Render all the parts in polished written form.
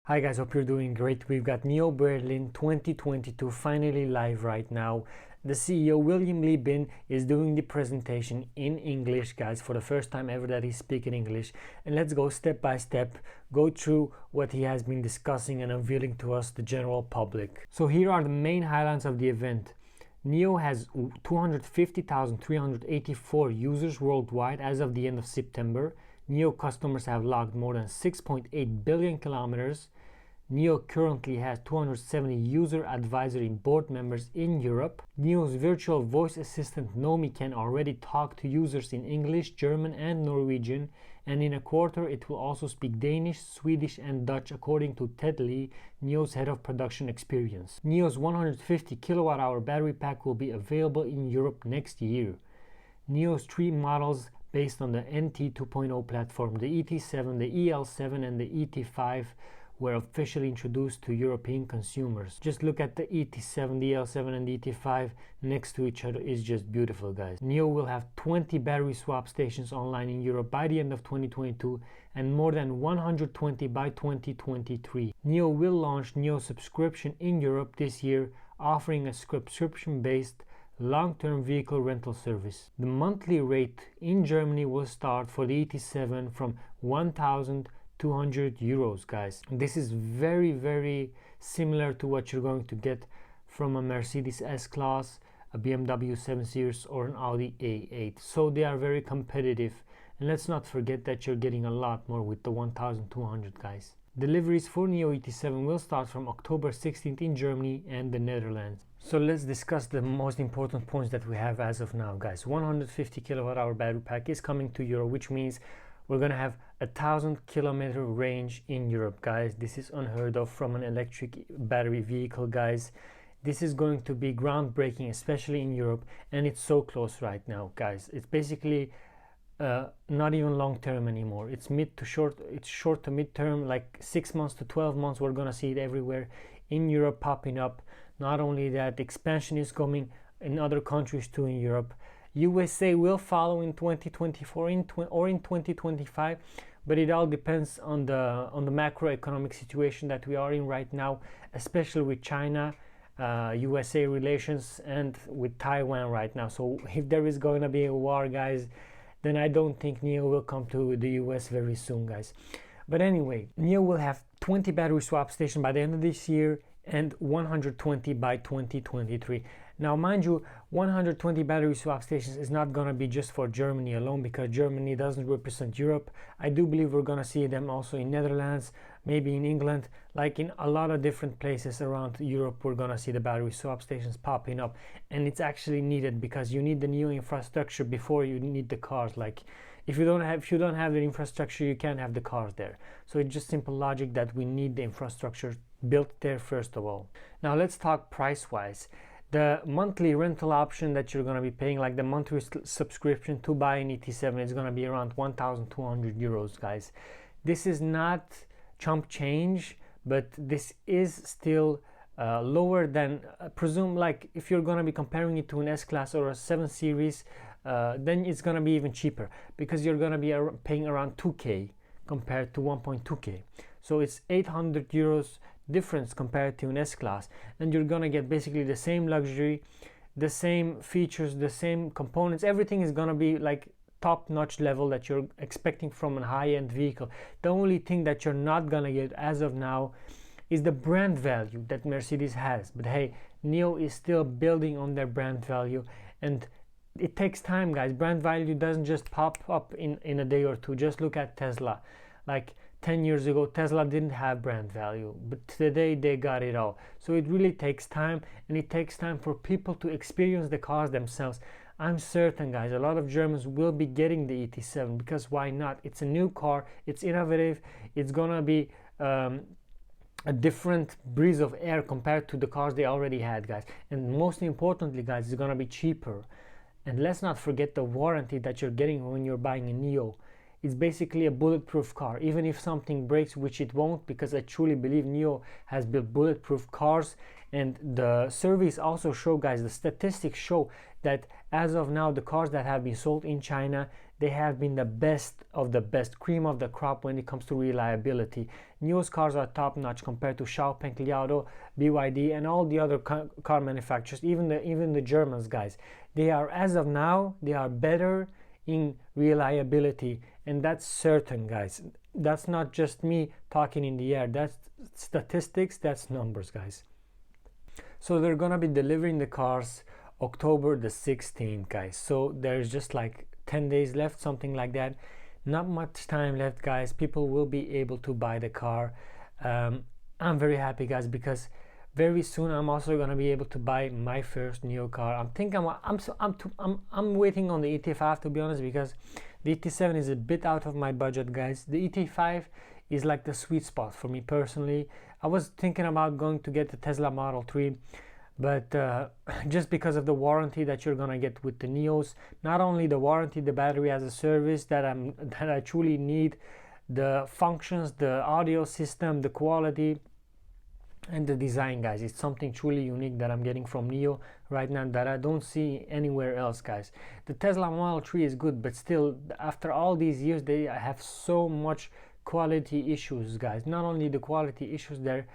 Hi guys, hope you're doing great. We've got NIO Berlin 2022 finally live right now. The CEO William Li Bin is doing the presentation in English, guys, for the first time ever that he's speaking English. And let's go step by step, go through what he has been discussing and unveiling to us, the general public. So here are the main highlights of the event. NIO has 250,384 users worldwide as of the end of September. NIO customers have logged more than 6.8 billion kilometers. NIO currently has 270 user advisory board members in Europe. NIO's virtual voice assistant Nomi can already talk to users in English, German and Norwegian, and in a quarter it will also speak Danish, Swedish and Dutch, according to Ted Lee, NIO's head of production experience. NIO's 150 kWh battery pack will be available in Europe next year. NIO's three models based on the NT 2.0 platform, the ET7, the EL7 and the ET5, were officially introduced to European consumers. Just look at the ET7, the EL7 and the ET5 next to each other. Is just beautiful, guys. NIO will have 20 battery swap stations online in Europe by the end of 2022 and more than 120 by 2023. NIO will launch NIO subscription in Europe this year, offering a subscription-based long-term vehicle rental service. The monthly rate in Germany will start for the ET7 from 1,200 euros, guys. This is very similar to what you're going to get from a Mercedes S-Class, a BMW 7 Series or an Audi A8. So they are very competitive, and let's not forget that you're getting a lot more with the 1,200, guys. Deliveries for NIO ET7 will start from October 16th in Germany and the Netherlands. So let's discuss the most important points that we have as of now, guys. 150 kWh battery pack is coming to Europe, which means we're gonna have 1,000-kilometer range in Europe, guys. This is unheard of from an electric battery vehicle, guys. This is going to be groundbreaking, especially in Europe, and it's so close right now, guys. It's basically not even long term anymore. It's short to mid term, like 6 months to 12 months. We're gonna see it everywhere in Europe popping up. Not only that, expansion is coming in other countries too in Europe. USA will follow in 2024 or in 2025, but it all depends on the macroeconomic situation that we are in right now, especially with China, USA relations, and with Taiwan right now. So if there is going to be a war, guys, then I don't think NIO will come to the US very soon, guys. But anyway, NIO will have 20 battery swap stations by the end of this year and 120 by 2023. Now, mind you, 120 battery swap stations is not going to be just for Germany alone, because Germany doesn't represent Europe. I do believe we're going to see them also in Netherlands, maybe in England, like in a lot of different places around Europe. We're going to see the battery swap stations popping up, and it's actually needed because you need the NIO infrastructure before you need the cars. Like if you don't have the infrastructure, you can't have the cars there. So it's just simple logic that we need the infrastructure built there first of all. Now let's talk price wise. The monthly rental option that you're going to be paying, like the monthly subscription to buy an ET7, is going to be around 1,200 euros, guys. This is not chump change, but this is still lower than presume. Like if you're going to be comparing it to an S-Class or a 7 Series, then it's going to be even cheaper, because you're going to be paying around 2K compared to 1.2K. So it's 800 euros difference compared to an S-Class, and you're gonna get basically the same luxury, the same features, the same components. Everything is gonna be like top-notch level that you're expecting from a high-end vehicle. The only thing that you're not gonna get as of now is the brand value that Mercedes has. But hey, NIO is still building on their brand value, and it takes time, guys. Brand value doesn't just pop up in a day or two. Just look at Tesla. Like 10 years ago, Tesla didn't have brand value, but today they got it all. So it really takes time, and it takes time for people to experience the cars themselves. I'm certain, guys, a lot of Germans will be getting the ET7, because why not? It's a new car, it's innovative, it's gonna be a different breeze of air compared to the cars they already had, guys. And most importantly, guys, it's gonna be cheaper. And let's not forget the warranty that you're getting when you're buying a NIO. It's basically a bulletproof car. Even if something breaks, which it won't, because I truly believe NIO has built bulletproof cars. And the surveys also show, guys, the statistics show that as of now, the cars that have been sold in China, they have been the best of the best, cream of the crop when it comes to reliability. NIO's cars are top notch compared to Xiaopeng, Li Auto, BYD, and all the other car manufacturers, even the Germans, guys. They are, as of now, they are better in reliability, and that's certain, guys. That's not just me talking in the air. That's statistics, that's numbers, guys. So they're gonna be delivering the cars October the 16th, guys. So there's just like 10 days left, something like that. Not much time left, guys. People will be able to buy the car. I'm very happy, guys, because very soon I'm also gonna be able to buy my first NIO car. I'm waiting on the ET5, to be honest, because the ET7 is a bit out of my budget, guys. The ET5 is like the sweet spot for me personally. I was thinking about going to get the Tesla Model 3, but just because of the warranty that you're gonna get with the NIOs, not only the warranty, the battery as a service that I truly need, the functions, the audio system, the quality, and the design, guys. It's something truly unique that I'm getting from NIO right now that I don't see anywhere else, guys. The Tesla Model 3 is good, but still, after all these years, they have so much quality issues, guys. Not only the quality issues there,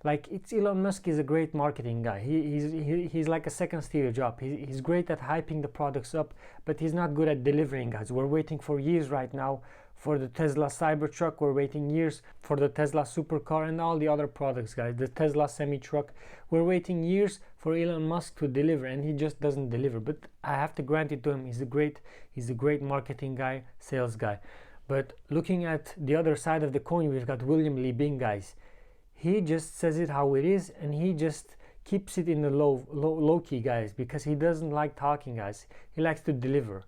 like, it's Elon Musk is a great marketing guy. He's like a second Steve Jobs. He's great at hyping the products up, but he's not good at delivering, guys. We're waiting for years right now for the Tesla Cybertruck. We're waiting years for the Tesla supercar and all the other products, guys. The Tesla semi-truck. We're waiting years for Elon Musk to deliver, and he just doesn't deliver. But I have to grant it to him. He's a great marketing guy, sales guy. But looking at the other side of the coin, we've got William Li Bing, guys. He just says it how it is, and he just keeps it in the low key, guys, because he doesn't like talking, guys. He likes to deliver.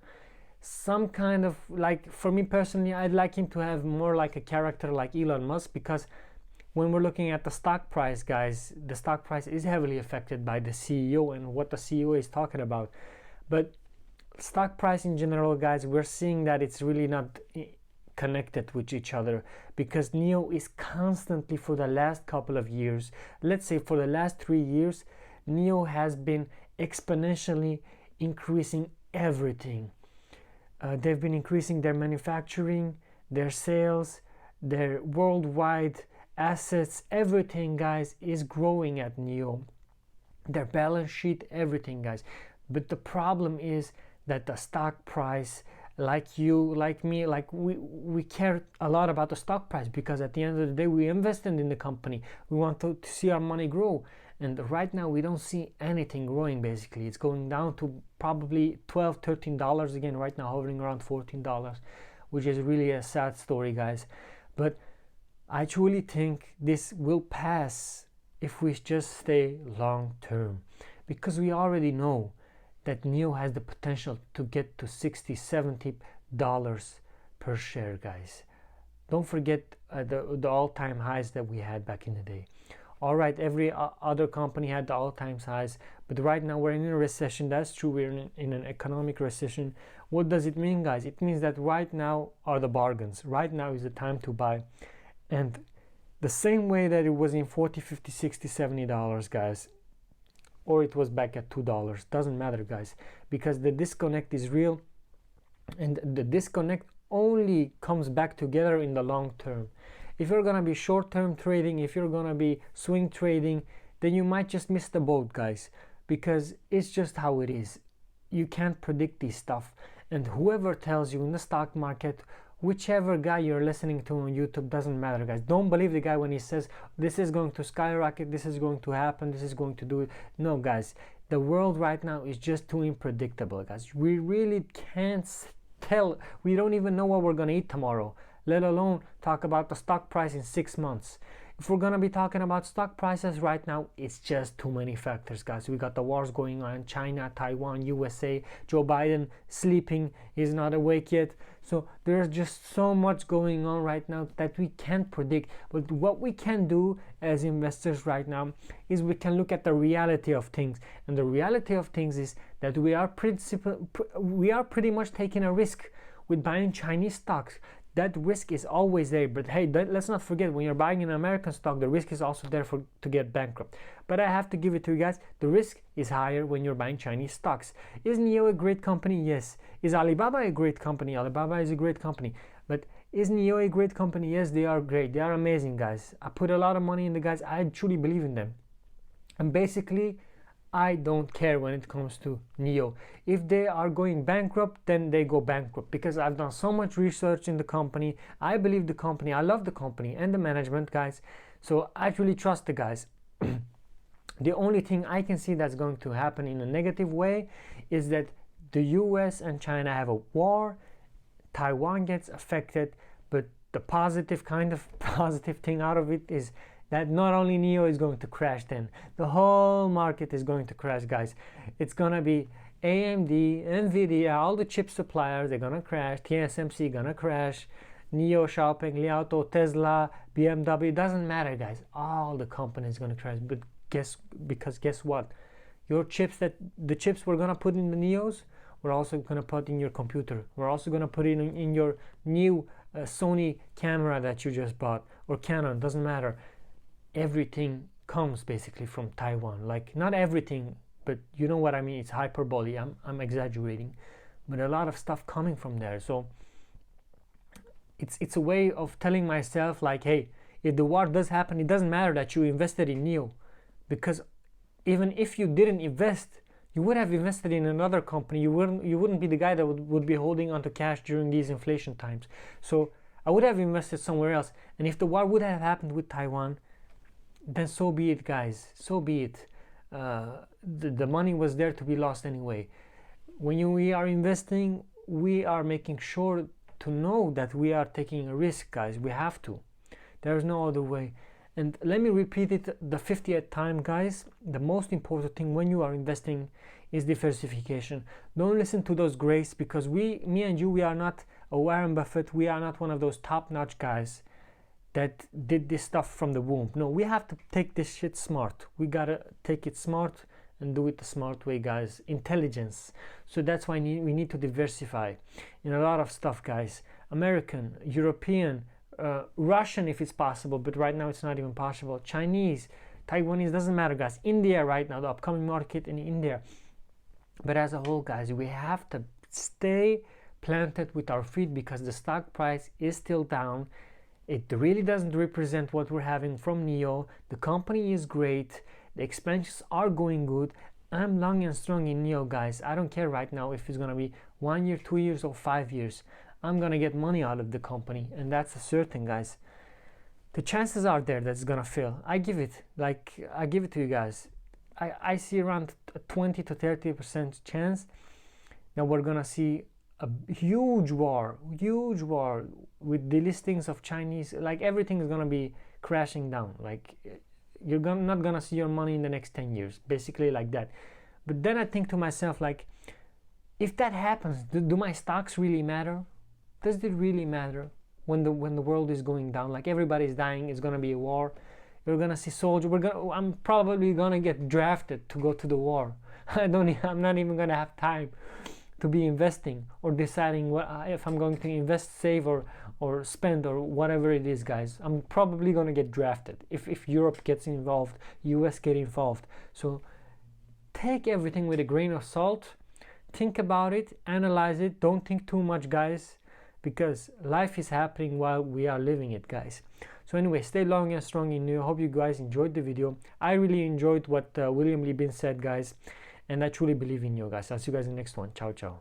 Some kind of, like, for me personally, I'd like him to have more like a character like Elon Musk, because when we're looking at the stock price, guys, the stock price is heavily affected by the CEO and what the CEO is talking about. But stock price in general, guys, we're seeing that it's really not connected with each other, because NIO is constantly, for the last couple of years, let's say for the last 3 years, NIO has been exponentially increasing everything. They've been increasing their manufacturing, their sales, their worldwide assets, everything, guys, is growing at NIO. Their balance sheet, everything, guys. But the problem is that the stock price, like you, like me, like we care a lot about the stock price, because at the end of the day, we invested in the company. We want to see our money grow. And right now, we don't see anything growing, basically. It's going down to probably $12, $13 again right now, hovering around $14, which is really a sad story, guys. But I truly think this will pass if we just stay long term, because we already know that NIO has the potential to get to $60, $70 per share, guys. Don't forget the all-time highs that we had back in the day. All right, every other company had the all-time highs, but right now we're in a recession. That's true, we're in an economic recession. What does it mean, guys? It means that right now are the bargains. Right now is the time to buy. And the same way that it was in $40, $50, $60, $70, guys, or it was back at $2, doesn't matter, guys, because the disconnect is real, and the disconnect only comes back together in the long term. If you're gonna be short-term trading, if you're gonna be swing trading, then you might just miss the boat, guys, because it's just how it is. You can't predict this stuff, and whoever tells you in the stock market, whichever guy you're listening to on YouTube, doesn't matter, guys. Don't believe the guy when he says this is going to skyrocket, this is going to happen, this is going to do it. No, guys, the world right now is just too unpredictable, guys. We really can't tell. We don't even know what we're gonna eat tomorrow, let alone talk about the stock price in 6 months. If we're gonna be talking about stock prices right now, it's just too many factors, guys. We got the wars going on, China, Taiwan, USA, Joe Biden sleeping, he's not awake yet. So there's just so much going on right now that we can't predict. But what we can do as investors right now is we can look at the reality of things. And the reality of things is that we are pretty much taking a risk with buying Chinese stocks. that risk is always there. But hey, let's not forget, when you're buying an American stock, the risk is also there to get bankrupt. But I have to give it to you guys, the risk is higher when you're buying Chinese stocks. Is NIO a great company? Yes. Is Alibaba a great company? Alibaba is a great company. But is NIO a great company? Yes, they are great. They are amazing, guys. I put a lot of money in the guys. I truly believe in them. And basically, I don't care when it comes to NIO. If they are going bankrupt, then they go bankrupt, because I've done so much research in the company. I believe the company, I love the company and the management, guys. So I really trust the guys. The only thing I can see that's going to happen in a negative way is that the US and China have a war, Taiwan gets affected, but the positive thing out of it is that not only NIO is going to crash, then the whole market is going to crash, guys. It's gonna be AMD, Nvidia, all the chip suppliers, they're gonna crash. TSMC gonna crash. NIO, Xiaopeng, Li Auto, Tesla, BMW, doesn't matter, guys. All the companies gonna crash. But guess what? Your chips, the chips we're gonna put in the NIOs, we're also gonna put in your computer. We're also gonna put it in your new Sony camera that you just bought, or Canon, doesn't matter. Everything comes basically from Taiwan. Like, not everything, but you know what I mean. It's hyperbole. I'm exaggerating, but a lot of stuff coming from there. So it's a way of telling myself, like, hey, if the war does happen, it doesn't matter that you invested in NIO, because even if you didn't invest, you would have invested in another company. You wouldn't be the guy that would be holding onto cash during these inflation times. So I would have invested somewhere else. And if the war would have happened with Taiwan, then so be it, guys. So be it. The money was there to be lost anyway. When we are investing, we are making sure to know that we are taking a risk, guys. We have to. There's no other way. And let me repeat it the 50th time, guys. The most important thing when you are investing is diversification. Don't listen to those grays, because me and you, we are not a Warren Buffett. We are not one of those top-notch guys that did this stuff from the womb. No, we have to take this shit smart. We gotta take it smart and do it the smart way, guys. Intelligence. So that's why we need to diversify in a lot of stuff, guys. American, European, Russian if it's possible, but right now it's not even possible. Chinese, Taiwanese, doesn't matter, guys. India right now, the upcoming market in India. But as a whole, guys, we have to stay planted with our feet, because the stock price is still down. It really doesn't represent what we're having from NIO. The company is great. The expansions are going good. I'm long and strong in NIO, guys. I don't care right now if it's going to be 1 year, 2 years, or 5 years. I'm going to get money out of the company, and that's a certain, guys. The chances are there that it's going to fail. I give it to you guys. I see around a 20 to 30% chance that we're going to see a huge war with the listings of Chinese. Like, everything is going to be crashing down. Like, you're not going to see your money in the next 10 years, basically, like that. But then I think to myself, like, if that happens, do my stocks really matter? Does it really matter when the world is going down? Like, everybody's dying, it's going to be a war. You're going to see soldiers. I'm probably going to get drafted to go to the war. I'm not even going to have time to be investing or deciding if I'm going to invest, save, or spend, or whatever it is, guys. I'm probably going to get drafted if Europe gets involved, US get involved. So take everything with a grain of salt. Think about it, analyze it. Don't think too much, guys, because life is happening while we are living it, guys. So anyway, stay long and strong in NIO. Hope you guys enjoyed the video. I really enjoyed what William Li Bin said, guys. And I truly believe in you, guys. I'll see you guys in the next one. Ciao, ciao.